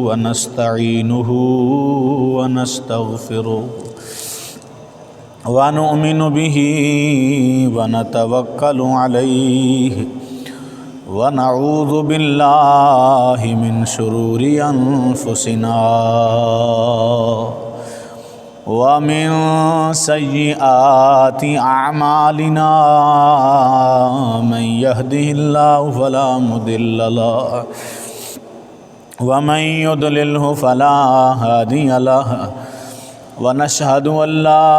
ونستعينه ونستغفره ونؤمن به ونتوكل عليه ونعوذ بالله من شرور أنفسنا ومن سيئات أعمالنا من يهده الله فلا مضل له ومن يضلله فلا هادي له ونشهد أن لا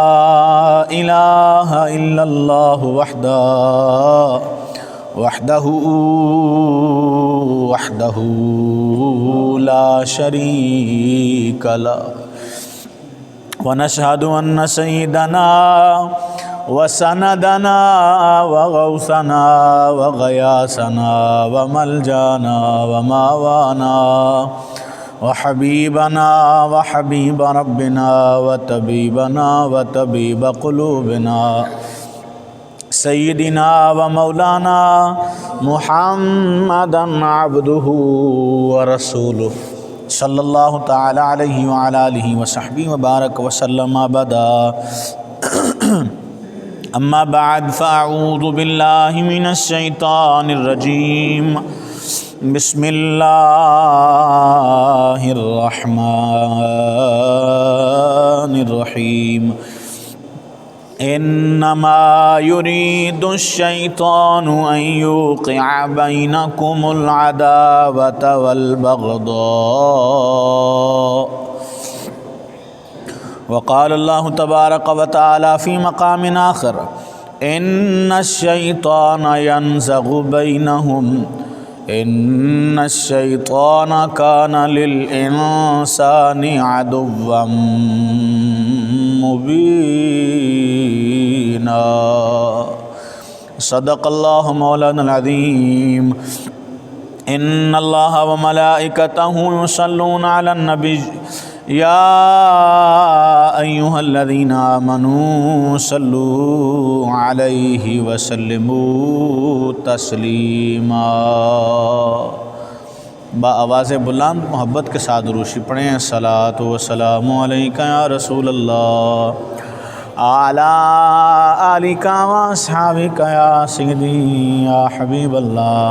إله إلا الله وحده لا شريك له ونشهد أن سيدنا وسندنا وغوثنا وغياثنا وملجانا وماوانا وحبيبنا وحبيب ربنا وطبيبنا وطبيب قلوبنا سيدنا ومولانا محمدا عبده ورسوله صلى الله تعالى عليه وعلى آله وصحبه وبارك وسلم أبدا أما بعد فأعوذ بالله من الشيطان الرجيم بسم الله الرحمن الرحيم إنما يريد الشيطان أن يوقع بينكم العداوة والبغضاء وقال الله تبارك وتعالى في مقام آخر إن الشيطان ينزغ بينهم إن الشيطان كان للإنسان عدوا مبينا صدق الله مولانا العظيم إن الله وملائكته يصلون على النبي يا أيها الذين آمنوا صلوا عليه وسلموا تسلیما۔ بآواز بلند محبت کے ساتھ روشی پڑھیں۔ الصلاۃ والسلام علیک یا رسول اللہ اعلیٰ آلک و اصحابک یا سیدی یا حبیب اللہ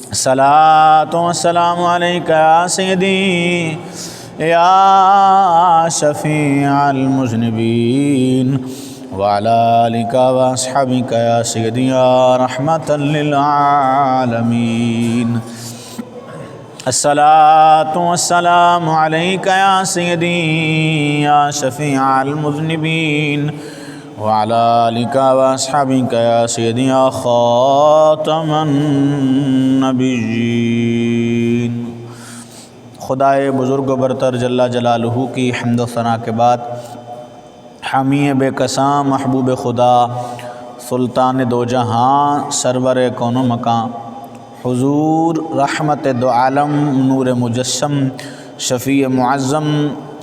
الصلاۃ والسلام علیک یا سیدی یا شفیع المذنبین وعلی آلک و اصحابک یا سیدی یا رحمۃ للعالمین الصلاۃ والسلام علیک یا سیدی یا شفیع المذنبین وعلی آلک و اصحابک یا سیدی یا خاتم النبیین۔ خدائے بزرگ و برتر جل جلالہ کی حمد و ثنا کے بعد حامی بے کساں محبوب خدا سلطان دو جہاں سرور کون و مکاں حضور رحمت دو عالم نور مجسم شفیع معظم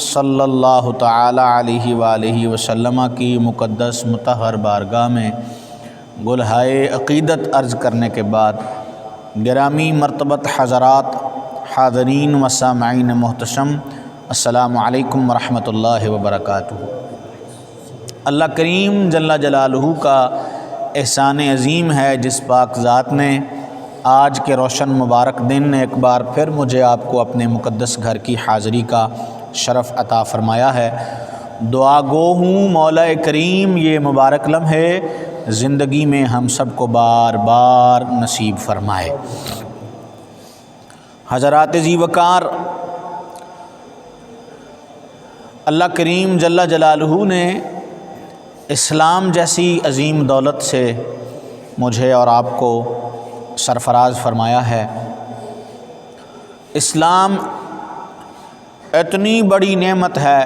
صلی اللہ تعالی علیہ وآلہ وسلم کی مقدس مطہر بارگاہ میں گلہائے عقیدت عرض کرنے کے بعد گرامی مرتبت حضرات حاضرین و سامعین محتشم السلام علیکم ورحمۃ اللہ وبرکاتہ۔ اللہ کریم جل جلالہ کا احسان عظیم ہے جس پاک ذات نے آج کے روشن مبارک دن ایک بار پھر مجھے آپ کو اپنے مقدس گھر کی حاضری کا شرف عطا فرمایا ہے۔ دعا گو ہوں مولا کریم یہ مبارک لمحے زندگی میں ہم سب کو بار بار نصیب فرمائے۔ حضرات ذی وقار، اللہ کریم جل جلالہ نے اسلام جیسی عظیم دولت سے مجھے اور آپ کو سرفراز فرمایا ہے۔ اسلام اتنی بڑی نعمت ہے،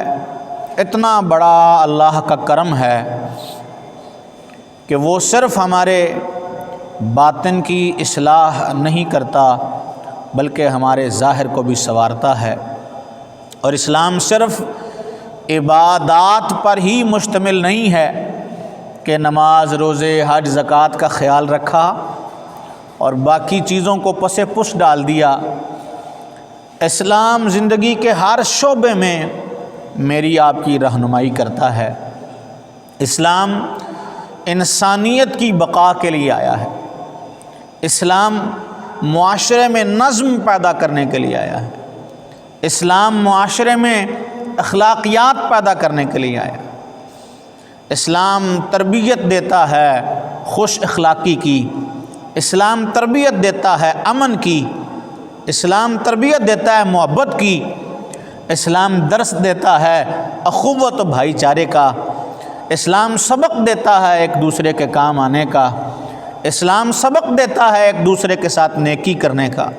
اتنا بڑا اللہ کا کرم ہے کہ وہ صرف ہمارے باطن کی اصلاح نہیں کرتا بلکہ ہمارے ظاہر کو بھی سنوارتا ہے۔ اور اسلام صرف عبادات پر ہی مشتمل نہیں ہے کہ نماز، روزے، حج، زکوٰۃ کا خیال رکھا اور باقی چیزوں کو پس پش ڈال دیا، اسلام زندگی کے ہر شعبے میں میری آپ کی رہنمائی کرتا ہے۔ اسلام انسانیت کی بقا کے لیے آیا ہے۔ اسلام معاشرے میں نظم پیدا کرنے کے لیے آیا ہے۔ اسلام معاشرے میں اخلاقیات پیدا کرنے کے لیے آیا ہے۔ اسلام تربیت دیتا ہے خوش اخلاقی کی، اسلام تربیت دیتا ہے امن کی، اسلام تربیت دیتا ہے محبت کی، اسلام درس دیتا ہے اخوت و بھائی چارے کا، اسلام سبق دیتا ہے ایک دوسرے کے کام آنے کا، اسلام سبق دیتا ہے ایک دوسرے کے ساتھ نیکی کرنے کا،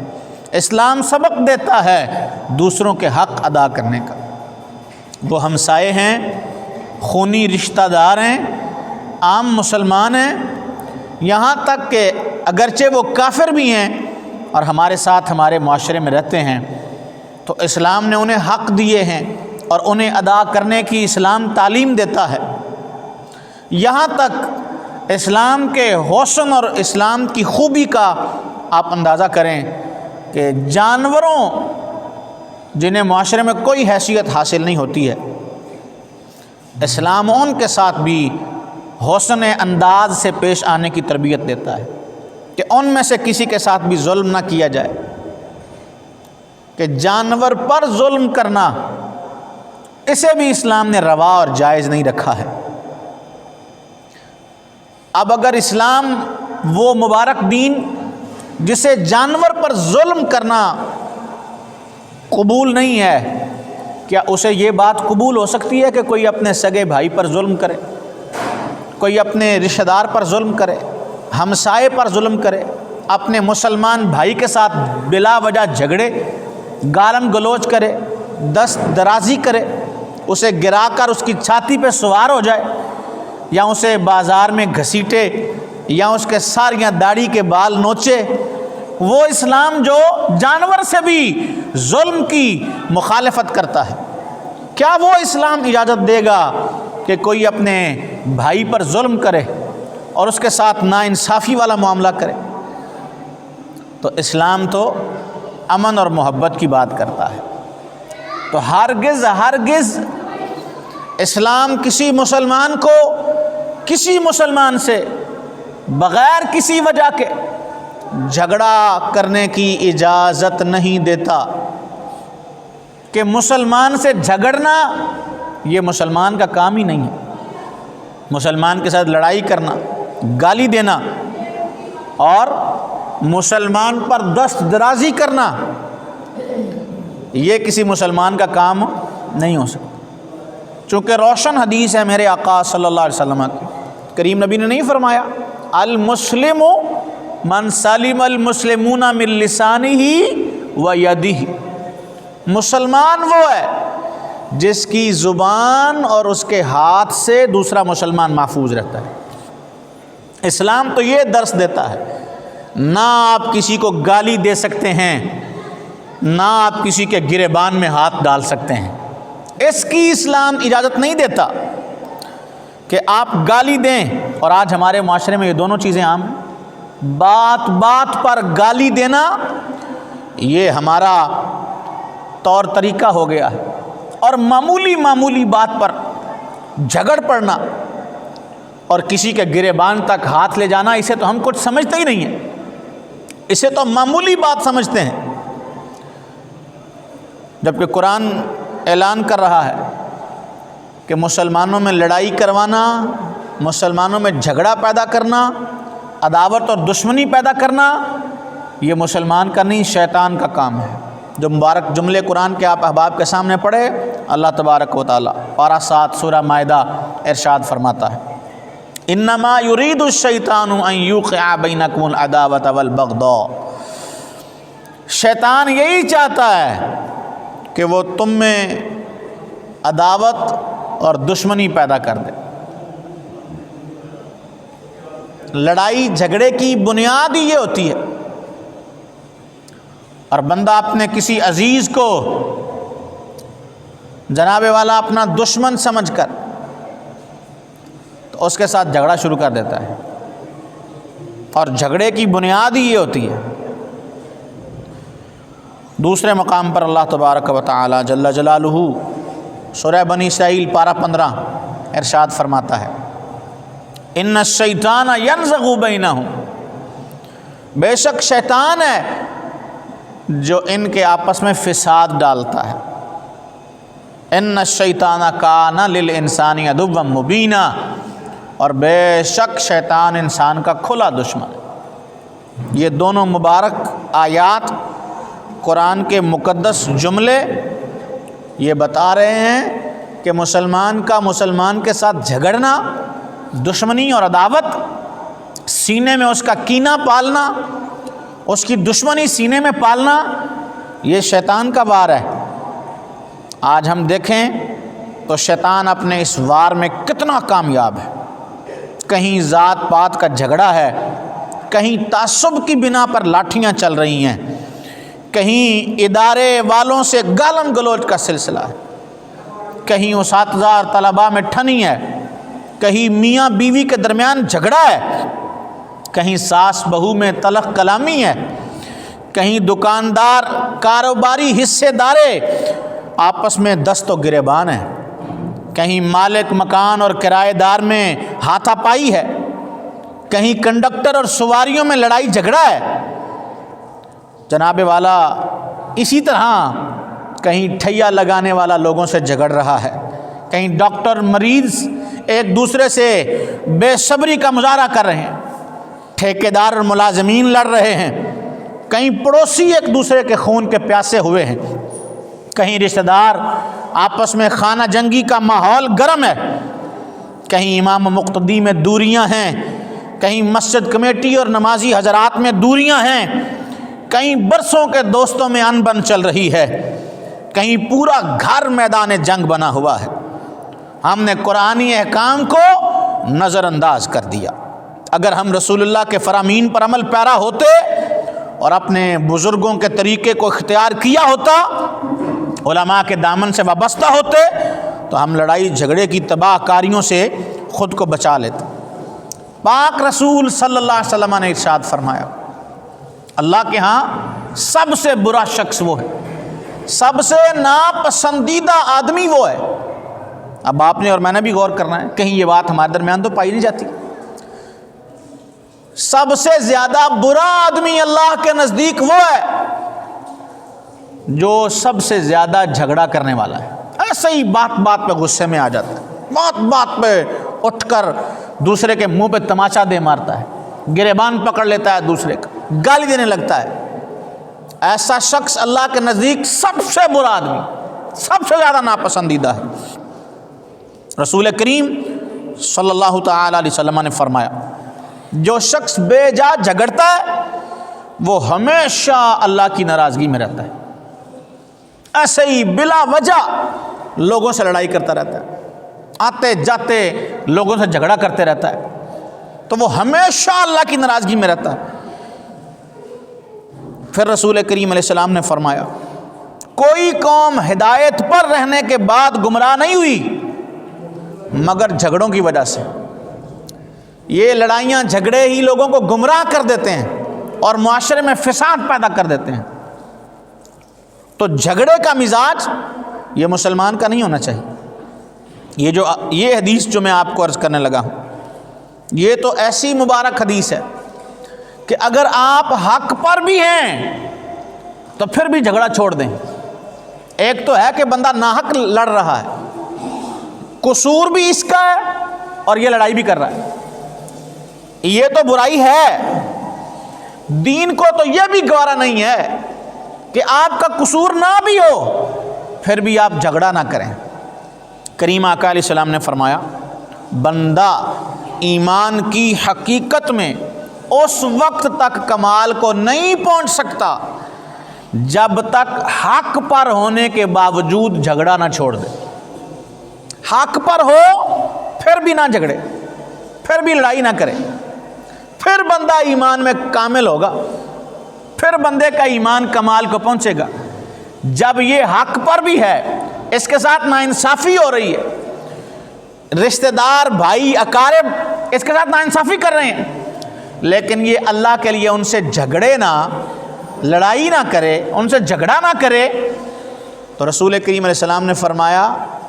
اسلام سبق دیتا ہے دوسروں کے حق ادا کرنے کا۔ وہ ہمسائے ہیں، خونی رشتہ دار ہیں، عام مسلمان ہیں، یہاں تک کہ اگرچہ وہ کافر بھی ہیں اور ہمارے ساتھ ہمارے معاشرے میں رہتے ہیں تو اسلام نے انہیں حق دیے ہیں اور انہیں ادا کرنے کی اسلام تعلیم دیتا ہے۔ یہاں تک اسلام کے حسن اور اسلام کی خوبی کا آپ اندازہ کریں کہ جانوروں جنہیں معاشرے میں کوئی حیثیت حاصل نہیں ہوتی ہے، اسلام ان کے ساتھ بھی حسن انداز سے پیش آنے کی تربیت دیتا ہے کہ ان میں سے کسی کے ساتھ بھی ظلم نہ کیا جائے، کہ جانور پر ظلم کرنا اسے بھی اسلام نے روا اور جائز نہیں رکھا ہے۔ اب اگر اسلام وہ مبارک دین جسے جانور پر ظلم کرنا قبول نہیں ہے، کیا اسے یہ بات قبول ہو سکتی ہے کہ کوئی اپنے سگے بھائی پر ظلم کرے، کوئی اپنے رشتہ دار پر ظلم کرے، ہمسائے پر ظلم کرے، اپنے مسلمان بھائی کے ساتھ بلا وجہ جھگڑے، گالم گلوچ کرے، دست درازی کرے، اسے گرا کر اس کی چھاتی پہ سوار ہو جائے، یا اسے بازار میں گھسیٹے، یا اس کے ساریاں داڑھی کے بال نوچے؟ وہ اسلام جو جانور سے بھی ظلم کی مخالفت کرتا ہے، کیا وہ اسلام اجازت دے گا کہ کوئی اپنے بھائی پر ظلم کرے اور اس کے ساتھ ناانصافی والا معاملہ کرے؟ تو اسلام تو امن اور محبت کی بات کرتا ہے۔ تو ہرگز اسلام کسی مسلمان کو کسی مسلمان سے بغیر کسی وجہ کے جھگڑا کرنے کی اجازت نہیں دیتا، کہ مسلمان سے جھگڑنا یہ مسلمان کا کام ہی نہیں ہے۔ مسلمان کے ساتھ لڑائی کرنا، گالی دینا اور مسلمان پر دست درازی کرنا یہ کسی مسلمان کا کام نہیں ہو سکتا، چونکہ روشن حدیث ہے میرے آقا صلی اللہ علیہ وسلم کی۔ کریم نبی نے نہیں فرمایا المسلم من سلم المسلمون من لسانہ و یدہ، مسلمان وہ ہے جس کی زبان اور اس کے ہاتھ سے دوسرا مسلمان محفوظ رہتا ہے۔ اسلام تو یہ درس دیتا ہے، نہ آپ کسی کو گالی دے سکتے ہیں، نہ آپ کسی کے گریبان میں ہاتھ ڈال سکتے ہیں، اس کی اسلام اجازت نہیں دیتا کہ آپ گالی دیں۔ اور آج ہمارے معاشرے میں یہ دونوں چیزیں عام ہیں، بات بات پر گالی دینا یہ ہمارا طور طریقہ ہو گیا ہے، اور معمولی بات پر جھگڑ پڑنا اور کسی کے گریبان تک ہاتھ لے جانا، اسے تو ہم کچھ سمجھتے ہی نہیں ہیں، اسے تو معمولی بات سمجھتے ہیں، جبکہ قرآن اعلان کر رہا ہے کہ مسلمانوں میں لڑائی کروانا، مسلمانوں میں جھگڑا پیدا کرنا، عداوت اور دشمنی پیدا کرنا یہ مسلمان کا نہیں، شیطان کا کام ہے۔ جو مبارک جملے قرآن کے آپ احباب کے سامنے پڑھے، اللہ تبارک و تعالیٰ پارہ 7 سورہ مائدہ ارشاد فرماتا ہے انما یرید الشیطان ان یوقع بینکم العداوۃ والبغضاء، شیطان یہی چاہتا ہے کہ وہ تم میں عداوت اور دشمنی پیدا کر دے۔ لڑائی جھگڑے کی بنیاد ہی یہ ہوتی ہے، اور بندہ اپنے کسی عزیز کو جناب والا اپنا دشمن سمجھ کر تو اس کے ساتھ جھگڑا شروع کر دیتا ہے، اور جھگڑے کی بنیاد ہی یہ ہوتی ہے۔ دوسرے مقام پر اللہ تبارک و تعالی جل جلالہ سورہ بنی اسرائیل پارہ 15 ارشاد فرماتا ہے ان الشیطان ینزغ بینہم، بے شک شیطان ہے جو ان کے آپس میں فساد ڈالتا ہے۔ ان الشیطان کان للانسان عدوا مبینا، اور بے شک شیطان انسان کا کھلا دشمن ہے۔ یہ دونوں مبارک آیات قرآن کے مقدس جملے یہ بتا رہے ہیں کہ مسلمان کا مسلمان کے ساتھ جھگڑنا، دشمنی اور عداوت سینے میں اس کا کینہ پالنا، اس کی دشمنی سینے میں پالنا، یہ شیطان کا وار ہے۔ آج ہم دیکھیں تو شیطان اپنے اس وار میں کتنا کامیاب ہے۔ کہیں ذات پات کا جھگڑا ہے، کہیں تعصب کی بنا پر لاٹھیاں چل رہی ہیں، کہیں ادارے والوں سے گالم گلوچ کا سلسلہ ہے، کہیں اساتذہ اور طلباء میں ٹھنی ہے، کہیں میاں بیوی کے درمیان جھگڑا ہے، کہیں ساس بہو میں تلخ کلامی ہے، کہیں دکاندار کاروباری حصے دارے آپس میں دست و گریبان ہیں، کہیں مالک مکان اور کرایہ دار میں ہاتھا پائی ہے، کہیں کنڈکٹر اور سواریوں میں لڑائی جھگڑا ہے۔ جناب والا اسی طرح کہیں ٹھیا لگانے والا لوگوں سے جھگڑ رہا ہے، کہیں ڈاکٹر مریض ایک دوسرے سے بے صبری کا مظاہرہ کر رہے ہیں، ٹھیکیدار اور ملازمین لڑ رہے ہیں، کہیں پڑوسی ایک دوسرے کے خون کے پیاسے ہوئے ہیں، کہیں رشتہ دار آپس میں خانہ جنگی کا ماحول گرم ہے، کہیں امام و مقتدی میں دوریاں ہیں، کہیں مسجد کمیٹی اور نمازی حضرات میں دوریاں ہیں، کہیں برسوں کے دوستوں میں انبن چل رہی ہے، کہیں پورا گھر میدان جنگ بنا ہوا ہے۔ ہم نے قرآنی احکام کو نظر انداز کر دیا۔ اگر ہم رسول اللہ کے فرامین پر عمل پیرا ہوتے اور اپنے بزرگوں کے طریقے کو اختیار کیا ہوتا، علماء کے دامن سے وابستہ ہوتے، تو ہم لڑائی جھگڑے کی تباہ کاریوں سے خود کو بچا لیتے۔ پاک رسول صلی اللہ علیہ وسلم نے ارشاد فرمایا، اللہ کے ہاں سب سے برا شخص وہ ہے، سب سے ناپسندیدہ آدمی وہ ہے۔ اب آپ نے اور میں نے بھی غور کرنا ہے، کہیں یہ بات ہمارے درمیان تو پائی نہیں جاتی۔ سب سے زیادہ برا آدمی اللہ کے نزدیک وہ ہے جو سب سے زیادہ جھگڑا کرنے والا ہے۔ ایسے ہی بات بات پہ غصے میں آ جاتا ہے، بات بات پہ اٹھ کر دوسرے کے منہ پہ تماچا دے مارتا ہے، گریبان پکڑ لیتا ہے دوسرے کا، گالی دینے لگتا ہے۔ ایسا شخص اللہ کے نزدیک سب سے برا آدمی، سب سے زیادہ ناپسندیدہ ہے۔ رسول کریم صلی اللہ تعالی علیہ وسلم نے فرمایا، جو شخص بے جا جھگڑتا ہے وہ ہمیشہ اللہ کی ناراضگی میں رہتا ہے۔ ایسے ہی بلا وجہ لوگوں سے لڑائی کرتا رہتا ہے، آتے جاتے لوگوں سے جھگڑا کرتے رہتا ہے، تو وہ ہمیشہ اللہ کی ناراضگی میں رہتا ہے۔ پھر رسول کریم علیہ السلام نے فرمایا، کوئی قوم ہدایت پر رہنے کے بعد گمراہ نہیں ہوئی مگر جھگڑوں کی وجہ سے۔ یہ لڑائیاں جھگڑے ہی لوگوں کو گمراہ کر دیتے ہیں اور معاشرے میں فساد پیدا کر دیتے ہیں۔ تو جھگڑے کا مزاج یہ مسلمان کا نہیں ہونا چاہیے۔ یہ حدیث جو میں آپ کو عرض کرنے لگا ہوں، یہ تو ایسی مبارک حدیث ہے کہ اگر آپ حق پر بھی ہیں تو پھر بھی جھگڑا چھوڑ دیں۔ ایک تو ہے کہ بندہ ناحق لڑ رہا ہے، قصور بھی اس کا ہے اور یہ لڑائی بھی کر رہا ہے، یہ تو برائی ہے۔ دین کو تو یہ بھی گوارا نہیں ہے کہ آپ کا قصور نہ بھی ہو پھر بھی آپ جھگڑا نہ کریں۔ کریم آقا علیہ السلام نے فرمایا، بندہ ایمان کی حقیقت میں اس وقت تک کمال کو نہیں پہنچ سکتا جب تک حق پر ہونے کے باوجود جھگڑا نہ چھوڑ دے۔ حق پر ہو پھر بھی نہ جھگڑے، پھر بھی لڑائی نہ کرے، پھر بندہ ایمان میں کامل ہوگا، پھر بندے کا ایمان کمال کو پہنچے گا۔ جب یہ حق پر بھی ہے، اس کے ساتھ ناانصافی ہو رہی ہے، رشتہ دار بھائی اقارب اس کے ساتھ ناانصافی کر رہے ہیں، لیکن یہ اللہ کے لیے ان سے جھگڑے نہ، لڑائی نہ کرے، ان سے جھگڑا نہ کرے، تو رسول کریم علیہ السلام نے فرمایا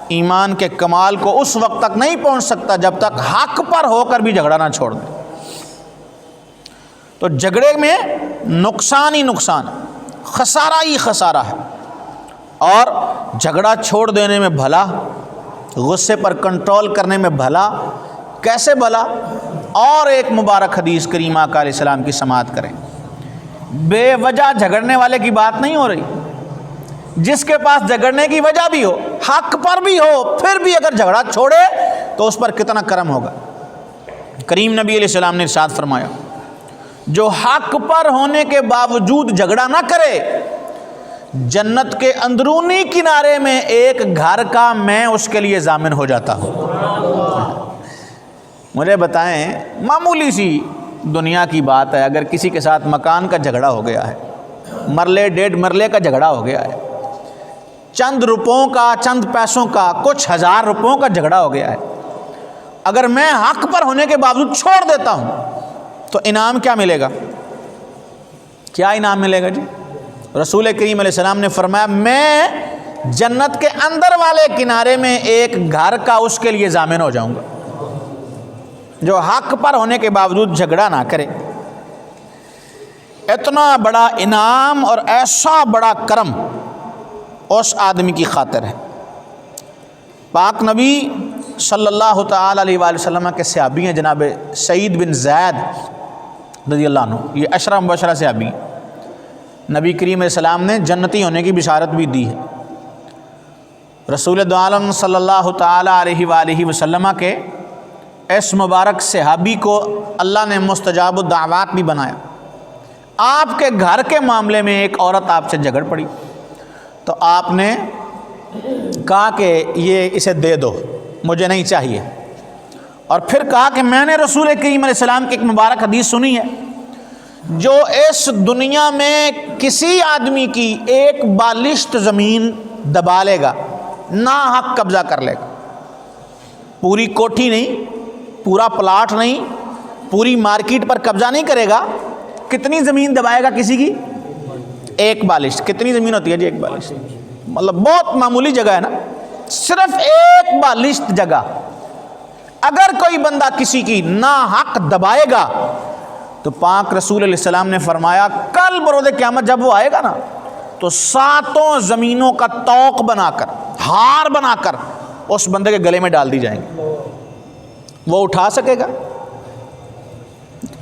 ایمان کے کمال کو اس وقت تک نہیں پہنچ سکتا جب تک حق پر ہو کر بھی جھگڑا نہ چھوڑ دے۔ تو جھگڑے میں نقصان ہی نقصان، خسارہ ہی خسارہ ہے، اور جھگڑا چھوڑ دینے میں بھلا، غصے پر کنٹرول کرنے میں بھلا، کیسے بھلا؟ اور ایک مبارک حدیث کریمہ آقا علیہ السلام کی سماعت کریں۔ بے وجہ جھگڑنے والے کی بات نہیں ہو رہی، جس کے پاس جھگڑنے کی وجہ بھی ہو، حق پر بھی ہو، پھر بھی اگر جھگڑا چھوڑے تو اس پر کتنا کرم ہوگا۔ کریم نبی علیہ السلام نے ارشاد فرمایا جو حق پر ہونے کے باوجود جھگڑا نہ کرے، جنت کے اندرونی کنارے میں ایک گھر کا میں اس کے لیے ضامن ہو جاتا ہوں۔ مجھے بتائیں، معمولی سی دنیا کی بات ہے، اگر کسی کے ساتھ مکان کا جھگڑا ہو گیا ہے، مرلے ڈیڑھ مرلے کا جھگڑا ہو گیا ہے، چند روپوں کا، چند پیسوں کا، کچھ ہزار روپوں کا جھگڑا ہو گیا ہے، اگر میں حق پر ہونے کے باوجود چھوڑ دیتا ہوں تو انعام کیا ملے گا؟ کیا انعام ملے گا جی؟ رسول کریم علیہ السلام نے فرمایا میں جنت کے اندر والے کنارے میں ایک گھر کا اس کے لیے ضامن ہو جاؤں گا جو حق پر ہونے کے باوجود جھگڑا نہ کرے۔ اتنا بڑا انعام اور ایسا بڑا کرم اس آدمی کی خاطر ہے۔ پاک نبی صلی اللہ تعالی علیہ وآلہ وسلم کے صحابی ہیں جناب سعید بن زید رضی اللہ عنہ، یہ عشرہ مبشرہ صحابی ہیں۔ نبی کریم علیہ السلام نے جنتی ہونے کی بشارت بھی دی ہے۔ رسول دو عالم صلی اللہ تعالی علیہ وآلہ وسلم کے اس مبارک صحابی کو اللہ نے مستجاب الدعوات بھی بنایا۔ آپ کے گھر کے معاملے میں ایک عورت آپ سے جھگڑ پڑی تو آپ نے کہا کہ یہ اسے دے دو، مجھے نہیں چاہیے، اور پھر کہا کہ میں نے رسول کریم علیہ السلام کی ایک مبارک حدیث سنی ہے جو اس دنیا میں کسی آدمی کی ایک بالشت زمین دبا لے گا، ناحق قبضہ کر لے گا، پوری کوٹھی نہیں، پورا پلاٹ نہیں، پوری مارکیٹ پر قبضہ نہیں کرے گا، کتنی زمین دبائے گا کسی کی؟ ایک بالشت۔ کتنی زمین ہوتی ہے جی ایک بالشت؟ مطلب بہت معمولی جگہ ہے نا، صرف ایک بالشت جگہ اگر کوئی بندہ کسی کی ناحق دبائے گا تو پاک رسول علیہ السلام نے فرمایا کل بروز قیامت جب وہ آئے گا نا تو 7 زمینوں کا توق بنا کر، ہار بنا کر اس بندے کے گلے میں ڈال دی جائیں گے، وہ اٹھا سکے گا؟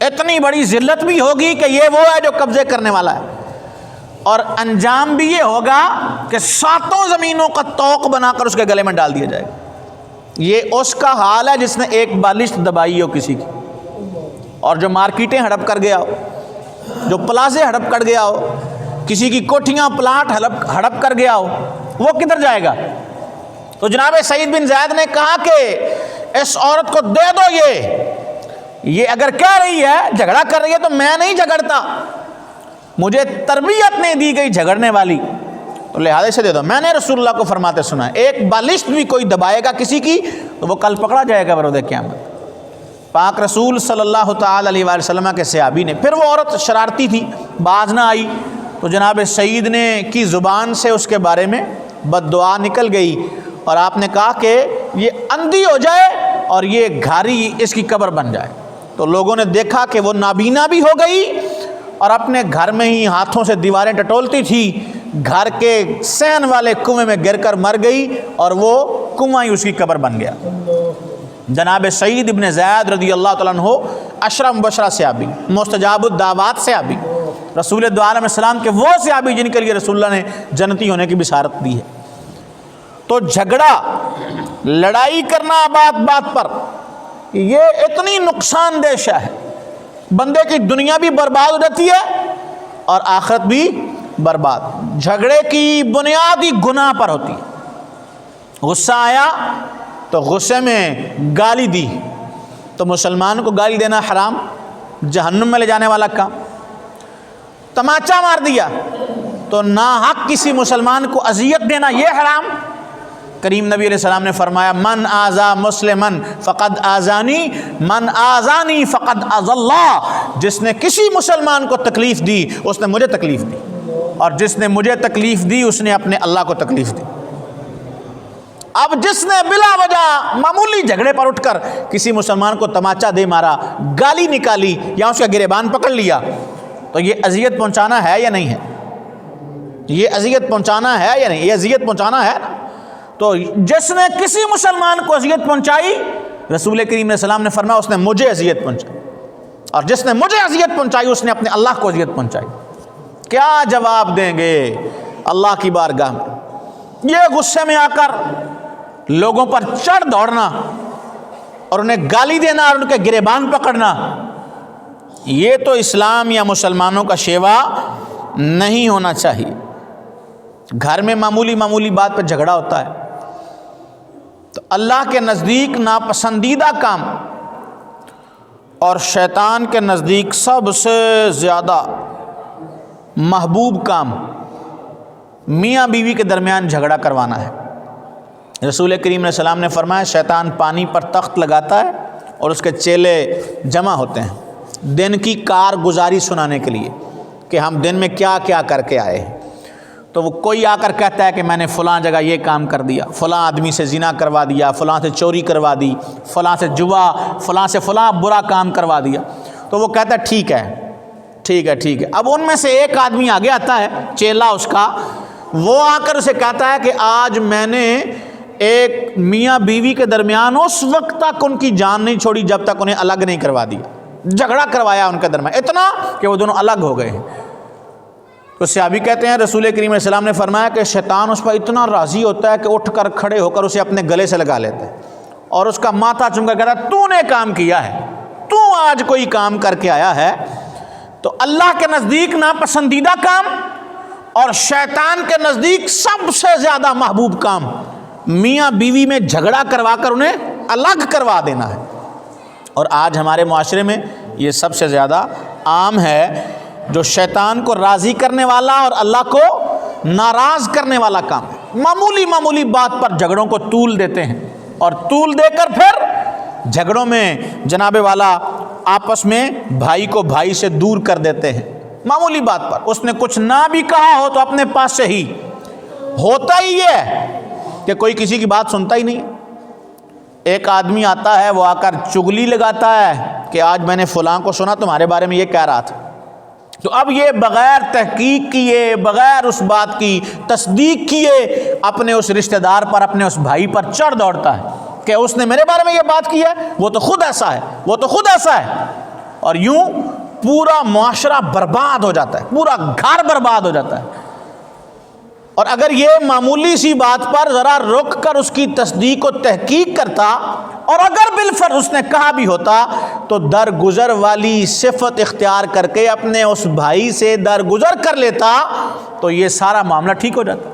اتنی بڑی ذلت بھی ہوگی کہ یہ وہ ہے جو قبضے کرنے والا ہے، اور انجام بھی یہ ہوگا کہ 7 زمینوں کا توق بنا کر اس کے گلے میں ڈال دیا جائے گا۔ یہ اس کا حال ہے جس نے ایک بالشت دبائی ہو کسی کی، اور جو مارکیٹیں ہڑپ کر گیا ہو، جو پلازے ہڑپ کر گیا ہو، کسی کی کوٹھیاں پلاٹ ہڑپ کر گیا ہو، وہ کدھر جائے گا؟ تو جناب سعید بن زید نے کہا کہ اس عورت کو دے دو، یہ اگر کہہ رہی ہے، جھگڑا کر رہی ہے تو میں نہیں جھگڑتا، مجھے تربیت نہیں دی گئی جھگڑنے والی، تو لہٰذا سے دے دو۔ میں نے رسول اللہ کو فرماتے سنا ہے ایک بالشت بھی کوئی دبائے گا کسی کی تو وہ کل پکڑا جائے گا بروز قیامت۔ پاک رسول صلی اللہ تعالی علیہ وآلہ وسلم کے صحابی نے، پھر وہ عورت شرارتی تھی، باز نہ آئی تو جناب سعید نے کی زبان سے اس کے بارے میں بد دعا نکل گئی، اور آپ نے کہا کہ یہ اندھی ہو جائے اور یہ گھاری اس کی قبر بن جائے۔ تو لوگوں نے دیکھا کہ وہ نابینا بھی ہو گئی اور اپنے گھر میں ہی ہاتھوں سے دیواریں ٹٹولتی تھی، گھر کے سین والے کنویں میں گر کر مر گئی اور وہ کنواں ہی اس کی قبر بن گیا۔ جناب سعید ابن زید رضی اللہ تعالیٰ عنہ عشرہ مبشرہ صحابی، مستجاب الدعوات صحابی، رسول دو عالم السلام کے وہ صحابی جن کے لیے رسول اللہ نے جنتی ہونے کی بشارت دی ہے۔ تو جھگڑا، لڑائی کرنا بات بات پر، یہ اتنی نقصان دہ شے ہے، بندے کی دنیا بھی برباد ہو جاتی ہے اور آخرت بھی برباد۔ جھگڑے کی بنیادی گناہ پر ہوتی ہے۔ غصہ آیا تو غصے میں گالی دی تو مسلمان کو گالی دینا حرام، جہنم میں لے جانے والا کام۔ تماچا مار دیا تو ناحق کسی مسلمان کو اذیت دینا یہ حرام۔ کریم نبی علیہ السلام نے فرمایا من آذا مسلمن فقد آذانی من آذانی فقد آذى اللہ، جس نے کسی مسلمان کو تکلیف دی اس نے مجھے تکلیف دی، اور جس نے مجھے تکلیف دی اس نے اپنے اللہ کو تکلیف دی۔ اب جس نے بلا وجہ معمولی جھگڑے پر اٹھ کر کسی مسلمان کو تماچا دے مارا، گالی نکالی یا اس کا گریبان پکڑ لیا، تو یہ اذیت پہنچانا ہے یا نہیں ہے؟ یہ اذیت پہنچانا ہے یا نہیں؟ یہ اذیت پہنچانا ہے نا۔ تو جس نے کسی مسلمان کو اذیت پہنچائی، رسول کریم علیہ السلام نے فرمایا اس نے مجھے اذیت پہنچائی، اور جس نے مجھے اذیت پہنچائی اس نے اپنے اللہ کو اذیت پہنچائی۔ کیا جواب دیں گے اللہ کی بارگاہ میں؟ یہ غصے میں آ کر لوگوں پر چڑھ دوڑنا اور انہیں گالی دینا اور ان کے گریبان پکڑنا، یہ تو اسلام یا مسلمانوں کا شیوا نہیں ہونا چاہیے۔ گھر میں معمولی بات پر جھگڑا ہوتا ہے تو اللہ کے نزدیک ناپسندیدہ کام اور شیطان کے نزدیک سب سے زیادہ محبوب کام میاں بیوی کے درمیان جھگڑا کروانا ہے۔ رسول کریم علیہ السلام نے فرمایا شیطان پانی پر تخت لگاتا ہے اور اس کے چیلے جمع ہوتے ہیں دن کی کارگزاری سنانے کے لیے کہ ہم دن میں کیا کیا کر کے آئے ہیں۔ تو وہ کوئی آ کر کہتا ہے کہ میں نے فلاں جگہ یہ کام کر دیا، فلاں آدمی سے زنا کروا دیا، فلاں سے چوری کروا دی، فلاں سے جوا، فلاں سے فلاں برا کام کروا دیا، تو وہ کہتا ہے ٹھیک ہے ٹھیک ہے ٹھیک ہے۔ اب ان میں سے ایک آدمی آگے آتا ہے، چیلا اس کا، وہ آ کر اسے کہتا ہے کہ آج میں نے ایک میاں بیوی کے درمیان اس وقت تک ان کی جان نہیں چھوڑی جب تک انہیں الگ نہیں کروا دیا، جھگڑا کروایا ان کے درمیان اتنا کہ وہ دونوں الگ ہو گئے ہیں۔ تو صحابی کہتے ہیں رسول کریم علیہ السلام نے فرمایا کہ شیطان اس پر اتنا راضی ہوتا ہے کہ اٹھ کر کھڑے ہو کر اسے اپنے گلے سے لگا لیتا ہے اور اس کا ماتھا چوم کر کہتا ہے تو نے کام کیا ہے، تو آج کوئی کام کر کے آیا ہے۔ تو اللہ کے نزدیک ناپسندیدہ کام اور شیطان کے نزدیک سب سے زیادہ محبوب کام میاں بیوی میں جھگڑا کروا کر انہیں الگ کروا دینا ہے، اور آج ہمارے معاشرے میں یہ سب سے زیادہ عام ہے، جو شیطان کو راضی کرنے والا اور اللہ کو ناراض کرنے والا کام ہے۔ معمولی بات پر جھگڑوں کو طول دیتے ہیں اور طول دے کر پھر جھگڑوں میں جناب والا آپس میں بھائی کو بھائی سے دور کر دیتے ہیں۔ معمولی بات پر اس نے کچھ نہ بھی کہا ہو تو اپنے پاس سے ہی ہوتا ہی ہے کہ کوئی کسی کی بات سنتا ہی نہیں۔ ایک آدمی آتا ہے، وہ آ کر چگلی لگاتا ہے کہ آج میں نے فلاں کو سنا تمہارے بارے میں یہ کہہ رہا تھا، تو اب یہ بغیر تحقیق کیے، بغیر اس بات کی تصدیق کیے اپنے اس رشتہ دار پر، اپنے اس بھائی پر چڑھ دوڑتا ہے کہ اس نے میرے بارے میں یہ بات کی ہے، وہ تو خود ایسا ہے، وہ تو خود ایسا ہے، اور یوں پورا معاشرہ برباد ہو جاتا ہے، پورا گھر برباد ہو جاتا ہے۔ اور اگر یہ معمولی سی بات پر ذرا رک کر اس کی تصدیق و تحقیق کرتا، اور اگر بالفرض اس نے کہا بھی ہوتا، تو درگزر والی صفت اختیار کر کے اپنے اس بھائی سے درگزر کر لیتا تو یہ سارا معاملہ ٹھیک ہو جاتا۔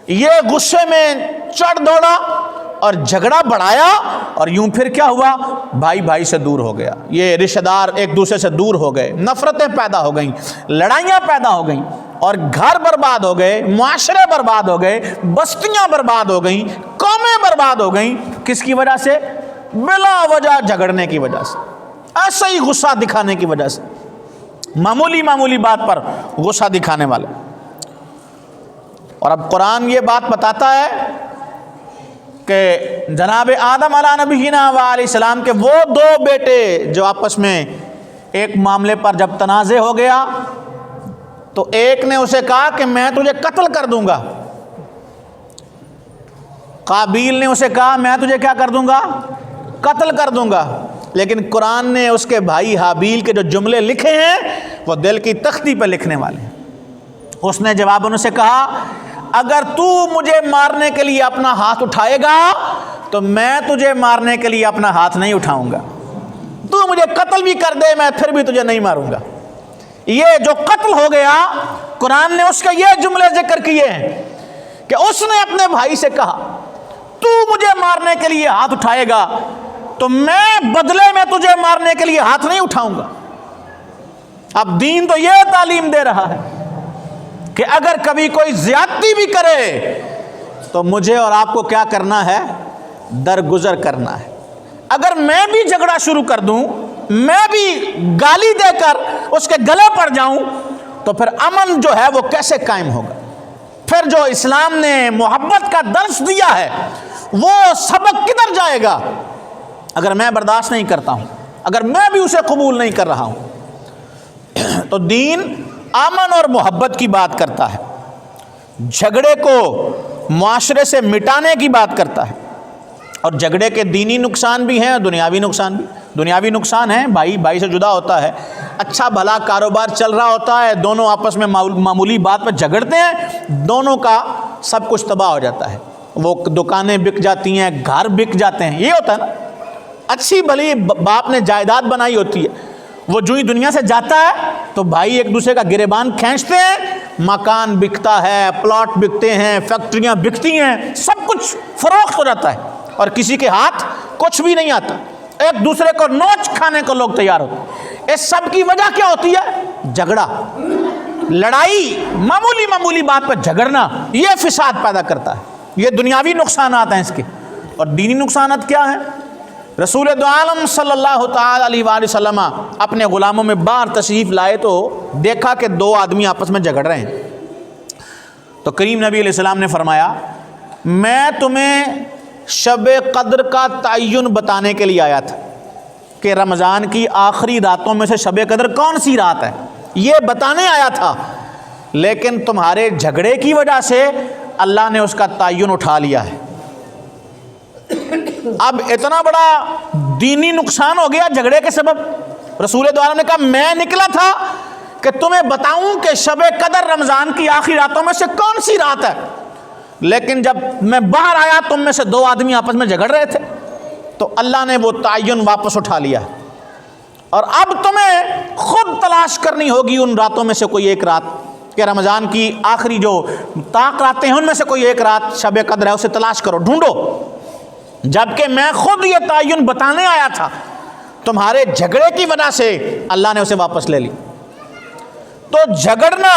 یہ غصے میں چڑھ دوڑا اور جھگڑا بڑھایا، اور یوں پھر کیا ہوا، بھائی بھائی سے دور ہو گیا، یہ رشتہ دار ایک دوسرے سے دور ہو گئے، نفرتیں پیدا ہو گئیں، لڑائیاں پیدا ہو گئیں، اور گھر برباد ہو گئے، معاشرے برباد ہو گئے، بستیاں برباد ہو گئیں، قومیں برباد ہو گئیں۔ کس کی وجہ سے؟ بلا وجہ جھگڑنے کی وجہ سے، ایسے ہی غصہ دکھانے کی وجہ سے، معمولی بات پر غصہ دکھانے والے۔ اور اب قرآن یہ بات بتاتا ہے کہ جناب آدم علیہ نبینا علیہ السلام کے وہ دو بیٹے جو آپس میں ایک معاملے پر جب تنازع ہو گیا تو ایک نے اسے کہا کہ میں تجھے قتل کر دوں گا، قابیل نے اسے کہا میں تجھے کیا کر دوں گا، قتل کر دوں گا۔ لیکن قرآن نے اس کے بھائی حابیل کے جو جملے لکھے ہیں وہ دل کی تختی پہ لکھنے والے ہیں۔ اس نے جواباً اسے کہا اگر تو مجھے مارنے کے لیے اپنا ہاتھ اٹھائے گا تو میں تجھے مارنے کے لیے اپنا ہاتھ نہیں اٹھاؤں گا، تو مجھے قتل بھی کر دے میں پھر بھی تجھے نہیں ماروں گا۔ یہ جو قتل ہو گیا، قرآن نے اس کے یہ جملے ذکر کیے ہیں کہ اس نے اپنے بھائی سے کہا تو مجھے مارنے کے لیے ہاتھ اٹھائے گا تو میں بدلے میں تجھے مارنے کے لیے ہاتھ نہیں اٹھاؤں گا۔ اب دین تو یہ تعلیم دے رہا ہے کہ اگر کبھی کوئی زیادتی بھی کرے تو مجھے اور آپ کو کیا کرنا ہے؟ درگزر کرنا ہے۔ اگر میں بھی جھگڑا شروع کر دوں، میں بھی گالی دے کر اس کے گلے پڑ جاؤں، تو پھر امن جو ہے وہ کیسے قائم ہوگا؟ پھر جو اسلام نے محبت کا درس دیا ہے وہ سبق کدھر جائے گا اگر میں برداشت نہیں کرتا ہوں، اگر میں بھی اسے قبول نہیں کر رہا ہوں؟ تو دین امن اور محبت کی بات کرتا ہے، جھگڑے کو معاشرے سے مٹانے کی بات کرتا ہے۔ اور جھگڑے کے دینی نقصان بھی ہیں اور دنیاوی نقصان بھی۔ دنیاوی نقصان ہے، بھائی سے جدا ہوتا ہے، اچھا بھلا کاروبار چل رہا ہوتا ہے، دونوں آپس میں معمولی بات پر جھگڑتے ہیں، دونوں کا سب کچھ تباہ ہو جاتا ہے، وہ دکانیں بک جاتی ہیں، گھر بک جاتے ہیں، یہ ہوتا ہے نا۔ اچھی بھلی باپ نے جائیداد بنائی ہوتی ہے، وہ جو ہی دنیا سے جاتا ہے تو بھائی ایک دوسرے کا گریبان کھینچتے ہیں، مکان بکتا ہے، پلاٹ بکتے ہیں، فیکٹریاں بکتی ہیں، سب کچھ فروخت ہو جاتا ہے اور کسی کے ہاتھ کچھ بھی نہیں آتا، ایک دوسرے کو نوچ کھانے کو لوگ تیار ہوتے ہیں۔ اس سب کی وجہ کیا ہوتی ہے؟ جھگڑا، لڑائی، معمولی بات پر جھگڑنا، یہ فساد پیدا کرتا ہے۔ یہ دنیاوی نقصانات ہیں اس کے۔ اور دینی نقصانات کیا ہیں؟ رسول دو عالم صلی اللہ تعالی علیہ وآلہ وسلم اپنے غلاموں میں باہر تشریف لائے تو دیکھا کہ دو آدمی آپس میں جھگڑ رہے ہیں، تو کریم نبی علیہ السلام نے فرمایا میں تمہیں شب قدر کا تعین بتانے کے لیے آیا تھا کہ رمضان کی آخری راتوں میں سے شب قدر کون سی رات ہے، یہ بتانے آیا تھا، لیکن تمہارے جھگڑے کی وجہ سے اللہ نے اس کا تعین اٹھا لیا ہے۔ اب اتنا بڑا دینی نقصان ہو گیا جھگڑے کے سبب۔ رسول دو عالم نے کہا میں نکلا تھا کہ تمہیں بتاؤں کہ شب قدر رمضان کی آخری راتوں میں سے کون سی رات ہے، لیکن جب میں باہر آیا تم میں سے دو آدمی آپس میں جھگڑ رہے تھے تو اللہ نے وہ تعین واپس اٹھا لیا، اور اب تمہیں خود تلاش کرنی ہوگی ان راتوں میں سے کوئی ایک رات، کہ رمضان کی آخری جو طاق راتیں ہیں ان میں سے کوئی ایک رات شب قدر ہے، اسے تلاش کرو، ڈھونڈو، جبکہ میں خود یہ تعین بتانے آیا تھا، تمہارے جھگڑے کی وجہ سے اللہ نے اسے واپس لے لی۔ تو جھگڑنا،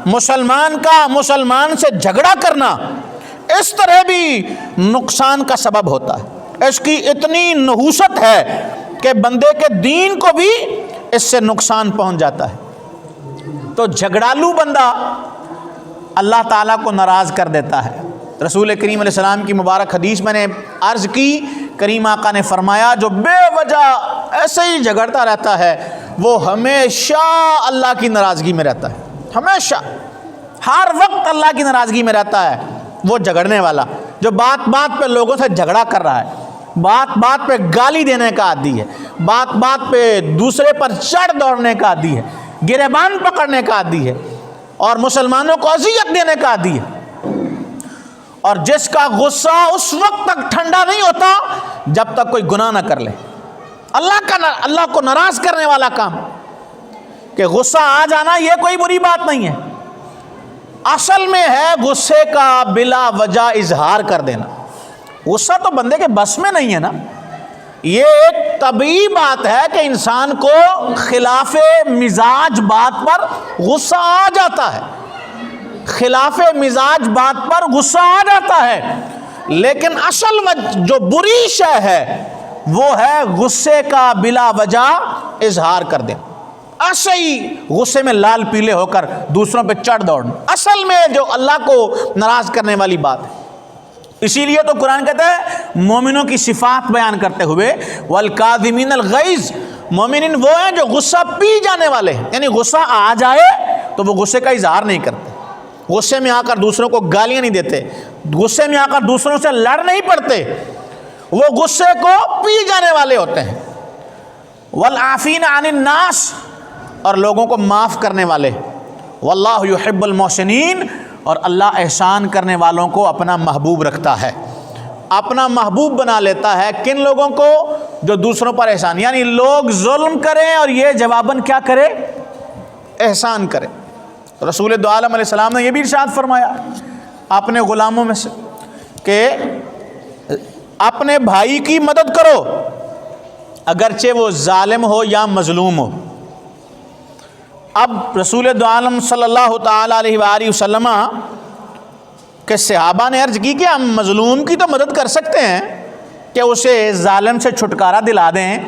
مسلمان کا مسلمان سے جھگڑا کرنا اس طرح بھی نقصان کا سبب ہوتا ہے، اس کی اتنی نحوست ہے کہ بندے کے دین کو بھی اس سے نقصان پہنچ جاتا ہے۔ تو جھگڑالو بندہ اللہ تعالیٰ کو ناراض کر دیتا ہے۔ رسول کریم علیہ السلام کی مبارک حدیث میں نے عرض کی، کریم آقا نے فرمایا جو بے وجہ ایسے ہی جھگڑتا رہتا ہے وہ ہمیشہ اللہ کی ناراضگی میں رہتا ہے، ہمیشہ، ہر وقت اللہ کی ناراضگی میں رہتا ہے۔ وہ جھگڑنے والا جو بات بات پہ لوگوں سے جھگڑا کر رہا ہے، بات بات پہ گالی دینے کا عادی ہے، بات بات پہ دوسرے پر چڑھ دوڑنے کا عادی ہے، گریبان پکڑنے کا عادی ہے، اور مسلمانوں کو اذیت دینے کا عادی ہے، اور جس کا غصہ اس وقت تک ٹھنڈا نہیں ہوتا جب تک کوئی گناہ نہ کر لے۔ اللہ کو ناراض کرنے والا کام کہ غصہ آ جانا یہ کوئی بری بات نہیں ہے، اصل میں ہے غصے کا بلا وجہ اظہار کر دینا۔ غصہ تو بندے کے بس میں نہیں ہے نا، یہ ایک طبیعی بات ہے کہ انسان کو خلاف مزاج بات پر غصہ آ جاتا ہے، خلاف مزاج بات پر غصہ آ جاتا ہے، لیکن اصل جو بری شے ہے وہ ہے غصے کا بلا وجہ اظہار کر دینا، ایسے ہی غصے میں لال پیلے ہو کر دوسروں پہ چڑھ دوڑنا، اصل میں جو اللہ کو ناراض کرنے والی بات ہے۔ اسی لیے تو قرآن کہتا ہے مومنوں کی صفات بیان کرتے ہوئے والکاظمین الغیظ، مومنین وہ ہیں جو غصہ پی جانے والے ہیں، یعنی غصہ آ جائے تو وہ غصے کا اظہار نہیں کرتے، غصے میں آ کر دوسروں کو گالیاں نہیں دیتے، غصے میں آ کر دوسروں سے لڑ نہیں پڑتے، وہ غصے کو پی جانے والے ہوتے ہیں۔ والعافین عن الناس، اور لوگوں کو معاف کرنے والے، واللہ یحب المحسنین، اور اللہ احسان کرنے والوں کو اپنا محبوب رکھتا ہے، اپنا محبوب بنا لیتا ہے۔ کن لوگوں کو؟ جو دوسروں پر احسان، یعنی لوگ ظلم کریں اور یہ جواباً کیا کرے؟ احسان کرے۔ رسول دو عالم علیہ السلام نے یہ بھی ارشاد فرمایا اپنے غلاموں میں سے کہ اپنے بھائی کی مدد کرو اگرچہ وہ ظالم ہو یا مظلوم ہو۔ اب رسول دو عالم صلی اللہ تعالی علیہ وآلہ وسلم کہ صحابہ نے عرض کی کہ ہم مظلوم کی تو مدد کر سکتے ہیں کہ اسے ظالم سے چھٹکارا دلا دیں،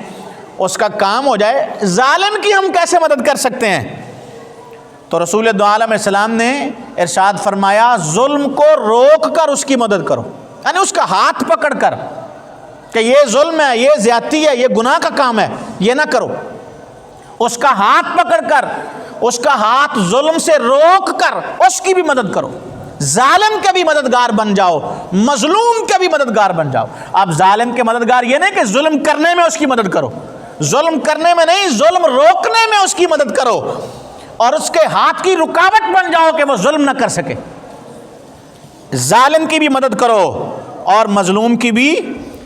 اس کا کام ہو جائے، ظالم کی ہم کیسے مدد کر سکتے ہیں؟ تو رسول دو عالم السلام نے ارشاد فرمایا ظلم کو روک کر اس کی مدد کرو، یعنی اس کا ہاتھ پکڑ کر کہ یہ ظلم ہے، یہ زیادتی ہے، یہ گناہ کا کام ہے، یہ نہ کرو۔ اس کا ہاتھ پکڑ کر، اس کا ہاتھ ظلم سے روک کر اس کی بھی مدد کرو، ظالم کے بھی مددگار بن جاؤ، مظلوم کے بھی مددگار بن جاؤ۔ اب ظالم کے مددگار یہ نہیں کہ ظلم کرنے میں اس کی مدد کرو، ظلم کرنے میں نہیں، ظلم روکنے میں اس کی مدد کرو اور اس کے ہاتھ کی رکاوٹ بن جاؤ کہ وہ ظلم نہ کر سکے۔ ظالم کی بھی مدد کرو اور مظلوم کی بھی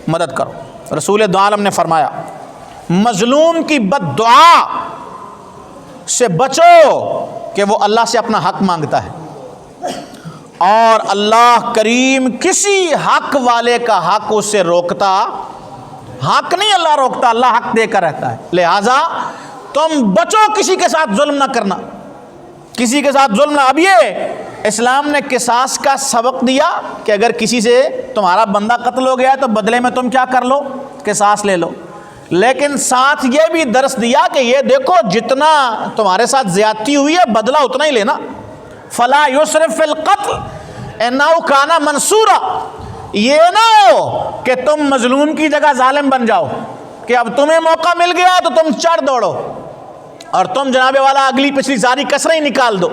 مدد کرو۔ رسول دو عالم نے فرمایا مظلوم کی بد دعا سے بچو کہ وہ اللہ سے اپنا حق مانگتا ہے، اور اللہ کریم کسی حق والے کا حق اس سے روکتا، حق نہیں اللہ روکتا، اللہ حق دے کر رہتا ہے۔ لہٰذا تم بچو کسی کے ساتھ ظلم نہ کرنا، کسی کے ساتھ ظلم نہ۔ اب یہ اسلام نے قصاص کا سبق دیا کہ اگر کسی سے تمہارا بندہ قتل ہو گیا تو بدلے میں تم کیا کر لو، قصاص لے لو، لیکن ساتھ یہ بھی درس دیا کہ یہ دیکھو جتنا تمہارے ساتھ زیادتی ہوئی ہے بدلہ اتنا ہی لینا۔ فلا یسرف فی القتل انہ کان منصورا، یہ نہ ہو کہ تم مظلوم کی جگہ ظالم بن جاؤ کہ اب تمہیں موقع مل گیا تو تم چڑھ دوڑو اور تم جناب والا اگلی پچھلی ساری کسریں نکال دو۔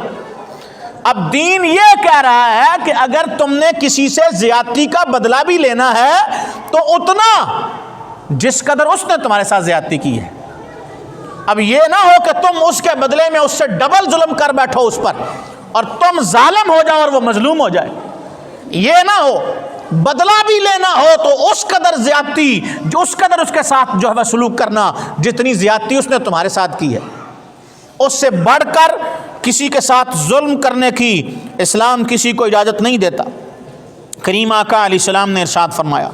اب دین یہ کہہ رہا ہے کہ اگر تم نے کسی سے زیادتی کا بدلہ بھی لینا ہے تو اتنا جس قدر اس نے تمہارے ساتھ زیادتی کی ہے۔ اب یہ نہ ہو کہ تم اس کے بدلے میں اس سے ڈبل ظلم کر بیٹھو اس پر اور تم ظالم ہو جاؤ اور وہ مظلوم ہو جائے، یہ نہ ہو۔ بدلہ بھی لینا ہو تو اس قدر زیادتی، جو اس قدر اس کے ساتھ جو ہے سلوک کرنا جتنی زیادتی اس نے تمہارے ساتھ کی ہے، اس سے بڑھ کر کسی کے ساتھ ظلم کرنے کی اسلام کسی کو اجازت نہیں دیتا۔ کریم آقا علیہ السلام نے ارشاد فرمایا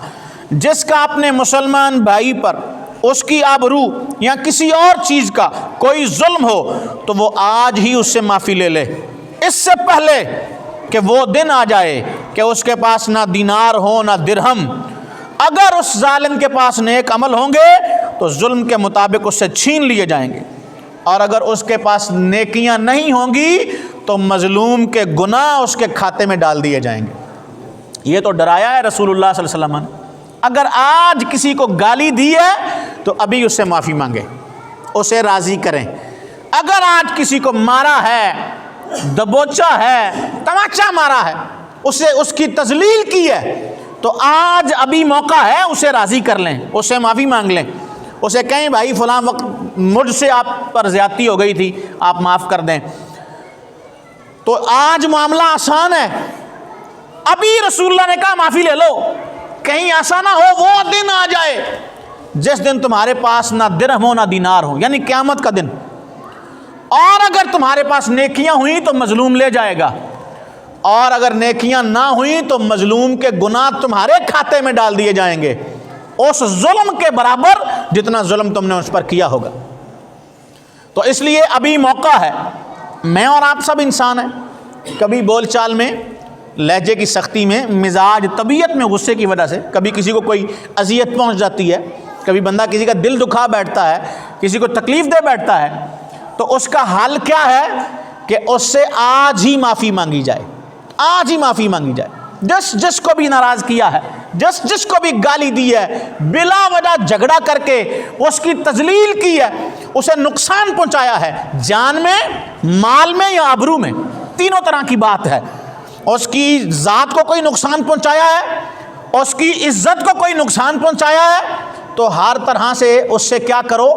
جس کا اپنے مسلمان بھائی پر اس کی آبرو یا کسی اور چیز کا کوئی ظلم ہو تو وہ آج ہی اس سے معافی لے لے، اس سے پہلے کہ وہ دن آ جائے کہ اس کے پاس نہ دینار ہو نہ درہم۔ اگر اس ظالم کے پاس نیک عمل ہوں گے تو ظلم کے مطابق اس سے چھین لیے جائیں گے، اور اگر اس کے پاس نیکیاں نہیں ہوں گی تو مظلوم کے گناہ اس کے کھاتے میں ڈال دیے جائیں گے۔ یہ تو ڈرایا ہے رسول اللہ صلی اللہ علیہ وسلم نے۔ اگر آج کسی کو گالی دی ہے تو ابھی اس سے معافی مانگے، اسے راضی کریں۔ اگر آج کسی کو مارا ہے، دبوچا ہے، تماچا مارا ہے، اسے اس کی تذلیل کی ہے تو آج ابھی موقع ہے، اسے راضی کر لیں، اسے معافی مانگ لیں، اسے کہیں بھائی فلاں وقت مجھ سے آپ پر زیادتی ہو گئی تھی، آپ معاف کر دیں۔ تو آج معاملہ آسان ہے، ابھی رسول اللہ نے کہا معافی لے لو، کہیں ایسا نہ ہو وہ دن آ جائے جس دن تمہارے پاس نہ درہم ہو نہ دینار ہو، یعنی قیامت کا دن، اور اگر تمہارے پاس نیکیاں ہوئیں تو مظلوم لے جائے گا، اور اگر نیکیاں نہ ہوئیں تو مظلوم کے گناہ تمہارے کھاتے میں ڈال دیے جائیں گے اس ظلم کے برابر جتنا ظلم تم نے اس پر کیا ہوگا۔ تو اس لیے ابھی موقع ہے۔ میں اور آپ سب انسان ہیں، کبھی بول چال میں، لہجے کی سختی میں، مزاج طبیعت میں غصے کی وجہ سے کبھی کسی کو کوئی اذیت پہنچ جاتی ہے، کبھی بندہ کسی کا دل دکھا بیٹھتا ہے، کسی کو تکلیف دے بیٹھتا ہے، تو اس کا حل کیا ہے کہ اس سے آج ہی معافی مانگی جائے، آج ہی معافی مانگی جائے۔ جس کو بھی ناراض کیا ہے، جس کو بھی گالی دی ہے، بلا وجہ جھگڑا کر کے اس کی تذلیل کی ہے، اسے نقصان پہنچایا ہے، جان میں، مال میں یا آبرو میں، تینوں طرح کی بات ہے۔ اس کی ذات کو کوئی نقصان پہنچایا ہے، اس کی عزت کو کوئی نقصان پہنچایا ہے، تو ہر طرح سے اس سے کیا کرو،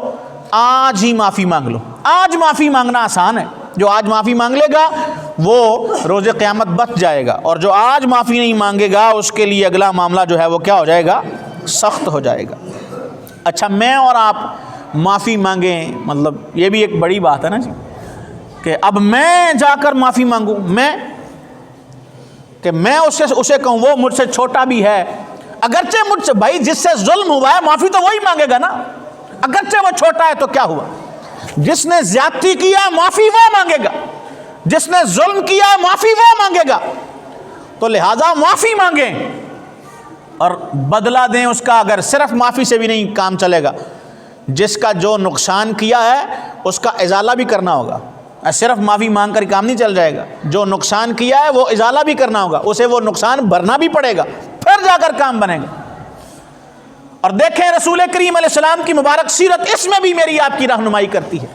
آج ہی معافی مانگ لو۔ آج معافی مانگنا آسان ہے، جو آج معافی مانگ لے گا وہ روز قیامت بچ جائے گا، اور جو آج معافی نہیں مانگے گا اس کے لیے اگلا معاملہ جو ہے وہ کیا ہو جائے گا، سخت ہو جائے گا۔ اچھا، میں اور آپ معافی مانگیں، مطلب یہ بھی ایک بڑی بات ہے نا جی، کہ اب میں جا کر معافی مانگوں، کہ میں اسے کہوں وہ مجھ سے چھوٹا بھی ہے، اگرچہ مجھ سے، بھائی جس سے ظلم ہوا ہے معافی تو وہی مانگے گا نا، اگرچہ وہ چھوٹا ہے تو کیا ہوا، جس نے زیادتی کیا معافی وہ مانگے گا، جس نے ظلم کیا معافی وہ مانگے گا، تو لہٰذا معافی مانگیں اور بدلہ دیں اس کا. اگر صرف معافی سے بھی نہیں کام چلے گا, جس کا جو نقصان کیا ہے اس کا ازالہ بھی کرنا ہوگا. صرف معافی مانگ کر کام نہیں چل جائے گا, جو نقصان کیا ہے وہ ازالہ بھی کرنا ہوگا, اسے وہ نقصان بھرنا بھی پڑے گا, پھر جا کر کام بنے گا. اور دیکھیں رسول کریم علیہ السلام کی مبارک سیرت اس میں بھی میری آپ کی رہنمائی کرتی ہے.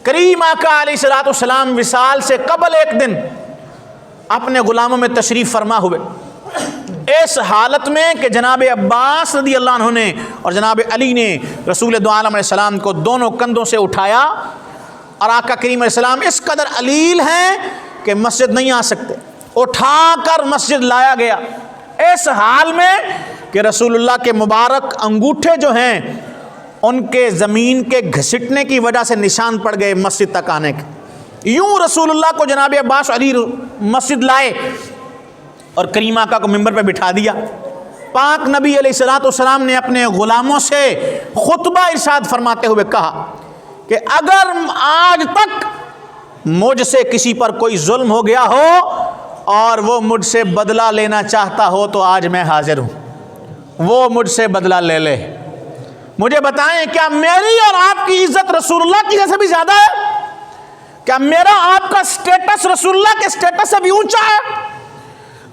کریم آقا علیہ الصلوۃ والسلام وصال سے قبل ایک دن اپنے غلاموں میں تشریف فرما ہوئے, اس حالت میں کہ جناب عباس رضی اللہ عنہ نے اور جناب علی نے رسول دو عالم علیہ السلام کو دونوں کندھوں سے اٹھایا, اور آقا کریم علیہ السلام اس قدر علیل ہیں کہ مسجد نہیں آ سکتے, اٹھا کر مسجد لایا گیا. اس حال میں کہ رسول اللہ کے مبارک انگوٹھے جو ہیں ان کے زمین کے گھسٹنے کی وجہ سے نشان پڑ گئے مسجد تک آنے کے. یوں رسول اللہ کو جناب عباس علی مسجد لائے اور کریم آقا کو ممبر پہ بٹھا دیا. پاک نبی علیہ الصلوۃ والسلام نے اپنے غلاموں سے خطبہ ارشاد فرماتے ہوئے کہا کہ اگر آج تک مجھ سے کسی پر کوئی ظلم ہو گیا ہو اور وہ مجھ سے بدلہ لینا چاہتا ہو تو آج میں حاضر ہوں, وہ مجھ سے بدلہ لے لے. مجھے بتائیں کیا میری اور آپ کی عزت رسول اللہ کی سے بھی زیادہ ہے؟ کیا میرا آپ کا سٹیٹس رسول اللہ کے سٹیٹس سے بھی اونچا ہے؟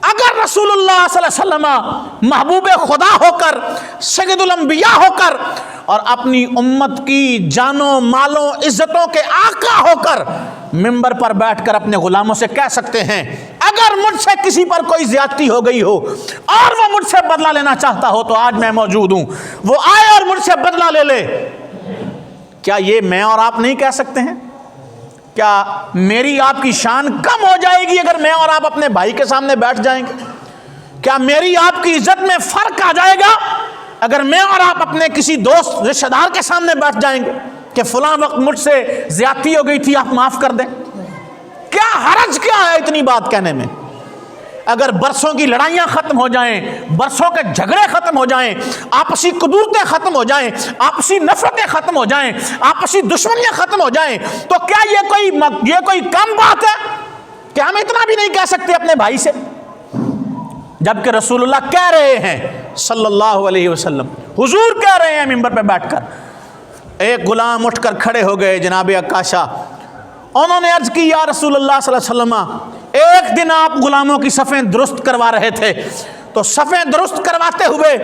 اگر رسول اللہ صلی اللہ علیہ وسلم محبوب خدا ہو کر, سید الانبیاء ہو کر اور اپنی امت کی جانوں مالوں عزتوں کے آقا ہو کر ممبر پر بیٹھ کر اپنے غلاموں سے کہہ سکتے ہیں اگر مجھ سے کسی پر کوئی زیادتی ہو گئی ہو اور وہ مجھ سے بدلہ لینا چاہتا ہو تو آج میں موجود ہوں, وہ آئے اور مجھ سے بدلہ لے لے. کیا یہ میں اور آپ نہیں کہہ سکتے ہیں؟ کیا میری آپ کی شان کم ہو جائے گی اگر میں اور آپ اپنے بھائی کے سامنے بیٹھ جائیں گے؟ کیا میری آپ کی عزت میں فرق آ جائے گا اگر میں اور آپ اپنے کسی دوست رشتہ دار کے سامنے بیٹھ جائیں گے کہ فلاں وقت مجھ سے زیادتی ہو گئی تھی, آپ معاف کر دیں؟ کیا حرج کیا ہے اتنی بات کہنے میں؟ اگر برسوں کی لڑائیاں ختم ہو جائیں, برسوں کے جھگڑے ختم ہو جائیں, آپسی قدورتیں ختم ہو جائیں, آپسی نفرتیں ختم ہو جائیں, آپسی دشمنیاں ختم ہو جائیں, تو کیا یہ کوئی کم بات ہے کہ ہم اتنا بھی نہیں کہہ سکتے اپنے بھائی سے؟ جبکہ رسول اللہ کہہ رہے ہیں صلی اللہ علیہ وسلم, حضور کہہ رہے ہیں ممبر پہ بیٹھ کر. ایک غلام اٹھ کر کھڑے ہو گئے جناب عکاشہ, انہوں نے عرض کی یا رسول اللہ صلی اللہ علیہ وسلم, ایک دن آپ غلاموں کی صفیں درست کروا رہے تھے, تو صفیں درست کرواتے ہوئے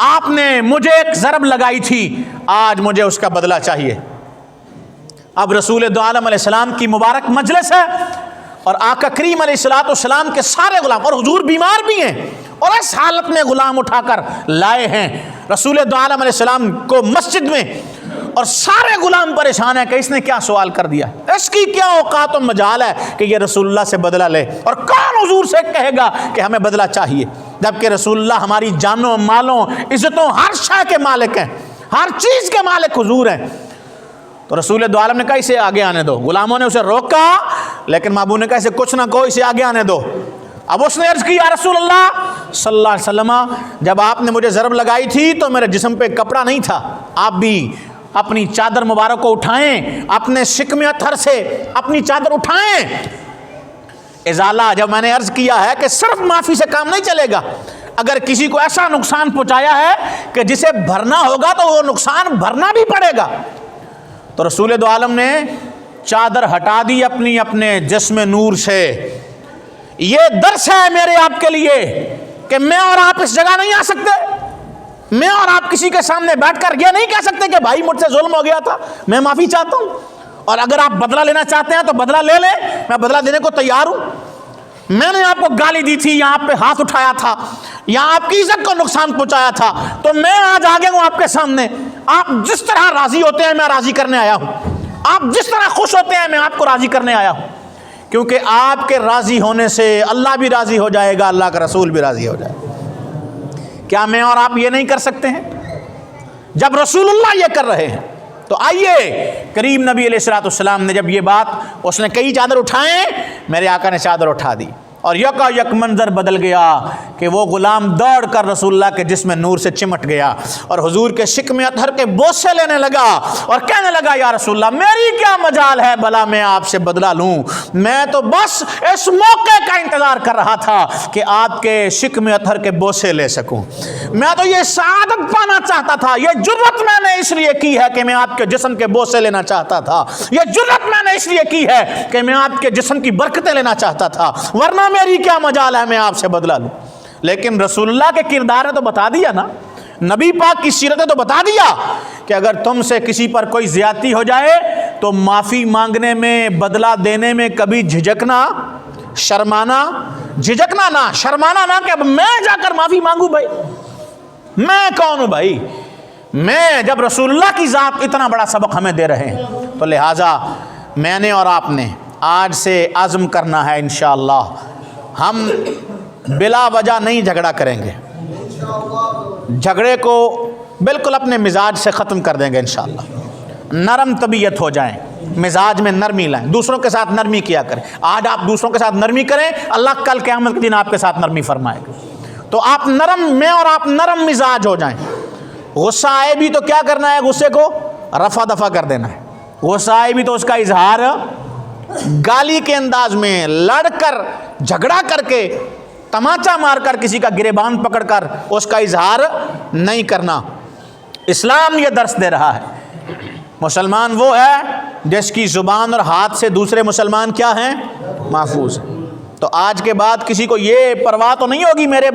آپ نے مجھے ایک ضرب لگائی تھی, آج مجھے اس کا بدلہ چاہیے. اب رسول دو عالم علیہ السلام کی مبارک مجلس ہے اور آقا کریم علیہ الصلوۃ والسلام کے سارے غلام, اور حضور بیمار بھی ہیں اور اس حالت میں غلام اٹھا کر لائے ہیں رسول دو عالم علیہ السلام کو مسجد میں, اور سارے غلام پریشان ہیں کہ اس نے کیا سوال کر دیا, اس کی کیا اوقات و مجال ہے کہ یہ رسول اللہ سے بدلہ لے, اور کون حضور سے کہے گا کہ ہمیں بدلہ چاہیے, جبکہ رسول اللہ ہماری جانوں مالوں عزتوں ہر شے کے مالک ہیں, ہر چیز کے مالک حضور ہیں. تو رسول دو عالم نے کہا اسے آگے آنے دو. غلاموں نے اسے روکا لیکن محبوب نے کہا اسے کچھ نہ کہو, اسے آگے آنے دو. اب اس نے عرض کی یا رسول اللہ صلی اللہ علیہ وسلم, جب آپ نے مجھے ضرب لگائی تھی تو میرے جسم پہ کپڑا نہیں تھا, آپ بھی اپنی چادر مبارک کو اٹھائیں, اپنے شکم اتھر سے اپنی چادر اٹھائیں. ازالہ جب میں نے عرض کیا ہے کہ صرف معافی سے کام نہیں چلے گا, اگر کسی کو ایسا نقصان پہنچایا ہے کہ جسے بھرنا ہوگا تو وہ نقصان بھرنا بھی پڑے گا. تو رسول دو عالم نے چادر ہٹا دی اپنے جسم نور سے. یہ درس ہے میرے آپ کے لیے کہ میں اور آپ اس جگہ نہیں آ سکتے, میں اور آپ کسی کے سامنے بیٹھ کر یہ نہیں کہہ سکتے کہ بھائی مجھ سے ظلم ہو گیا تھا, میں معافی چاہتا ہوں, اور اگر آپ بدلہ لینا چاہتے ہیں تو بدلہ لے لیں, میں بدلہ دینے کو تیار ہوں. میں نے آپ کو گالی دی تھی, یہاں پہ ہاتھ اٹھایا تھا, یہاں آپ کی عزت کو نقصان پہنچایا تھا, تو میں آج آگے ہوں آپ کے سامنے. آپ جس طرح راضی ہوتے ہیں میں راضی کرنے آیا ہوں, آپ جس طرح خوش ہوتے ہیں میں آپ کو راضی کرنے آیا ہوں, کیونکہ آپ کے راضی ہونے سے اللہ بھی راضی ہو جائے گا, اللہ کا رسول بھی راضی ہو جائے گا. کیا میں اور آپ یہ نہیں کر سکتے ہیں؟ جب رسول اللہ یہ کر رہے ہیں تو آئیے کریم نبی علیہ الصلوۃ والسلام نے جب یہ بات, اس نے کئی چادر اٹھائیں, میرے آقا نے چادر اٹھا دی. اور یکا یک منظر بدل گیا کہ وہ غلام دوڑ کر رسول اللہ کے جسم نور سے چمٹ گیا اور حضور کے شکم اطہر کے بوسے لینے لگا اور کہنے لگا یا رسول اللہ میری کیا مجال ہے بھلا میں آپ سے بدلہ لوں، میں تو بس اس موقع کا انتظار کر رہا تھا کہ آپ کے شکم اطہر کے بوسے لے سکوں، میں تو یہ سعادت پانا چاہتا تھا، یہ جرت میں نے اس لیے کی ہے کہ میں آپ کے جسم کے بوسے لینا چاہتا تھا، یہ جرت میں نے اس لیے کی ہے کہ میں آپ کے جسم کی برکتیں لینا چاہتا تھا، ورنہ میری کیا مجال ہے میں آپ سے بدلہ لوں۔ لیکن رسول اللہ کے کردار نے تو بتا دیا نا، نبی پاک کی سیرت نے تو بتا دیا کہ اگر تم سے کسی پر کوئی زیادتی ہو جائے تو معافی مانگنے میں، بدلہ دینے میں کبھی جھجکنا، شرمانا، جھجکنا نہ، شرمانا نہ کہ اب میں جا کر معافی مانگوں، بھائی میں کون ہوں بھائی، میں جب رسول اللہ کی ذات اتنا بڑا سبق ہمیں دے رہے ہیں تو لہٰذا میں نے اور آپ نے آج سے عزم کرنا ہے انشاءاللہ ہم بلا وجہ نہیں جھگڑا کریں گے، جھگڑے کو بالکل اپنے مزاج سے ختم کر دیں گے انشاءاللہ، نرم طبیعت ہو جائیں، مزاج میں نرمی لائیں، دوسروں کے ساتھ نرمی کیا کریں، آج آپ دوسروں کے ساتھ نرمی کریں اللہ کل قیامت کے دن آپ کے ساتھ نرمی فرمائے گا، تو آپ نرم، میں اور آپ نرم مزاج ہو جائیں، غصہ آئے بھی تو کیا کرنا ہے، غصے کو رفع دفع کر دینا ہے، غصہ آئے بھی تو اس کا اظہار گالی کے انداز میں، لڑ کر، جھگڑا کر کے، تماچا مار کر، کسی کا گریبان پکڑ کر اس کا اظہار نہیں کرنا۔ اسلام یہ درس دے رہا ہے مسلمان وہ ہے جس کی زبان اور ہاتھ سے دوسرے مسلمان کیا ہیں، محفوظ ہیں۔ تو آج کے بعد کسی کو یہ پرواہ تو نہیں ہوگی میرے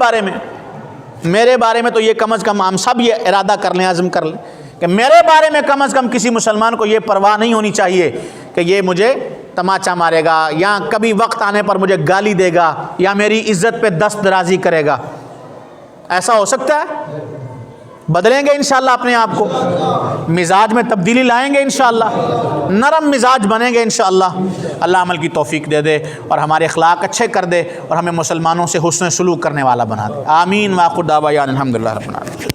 بارے میں تو یہ کم از کم ہم سب یہ ارادہ کر لیں، عزم کر لیں کہ میرے بارے میں کم از کم کسی مسلمان کو یہ پرواہ نہیں ہونی چاہیے کہ یہ مجھے تماچا مارے گا یا کبھی وقت آنے پر مجھے گالی دے گا یا میری عزت پہ دست درازی کرے گا۔ ایسا ہو سکتا ہے؟ بدلیں گے انشاءاللہ اپنے آپ کو، مزاج میں تبدیلی لائیں گے انشاءاللہ، نرم مزاج بنیں گے انشاءاللہ۔ اللہ عمل کی توفیق دے دے اور ہمارے اخلاق اچھے کر دے اور ہمیں مسلمانوں سے حسن سلوک کرنے والا بنا دے۔ آمین۔ وآخر دعوانا الحمدللہ رب العالمین۔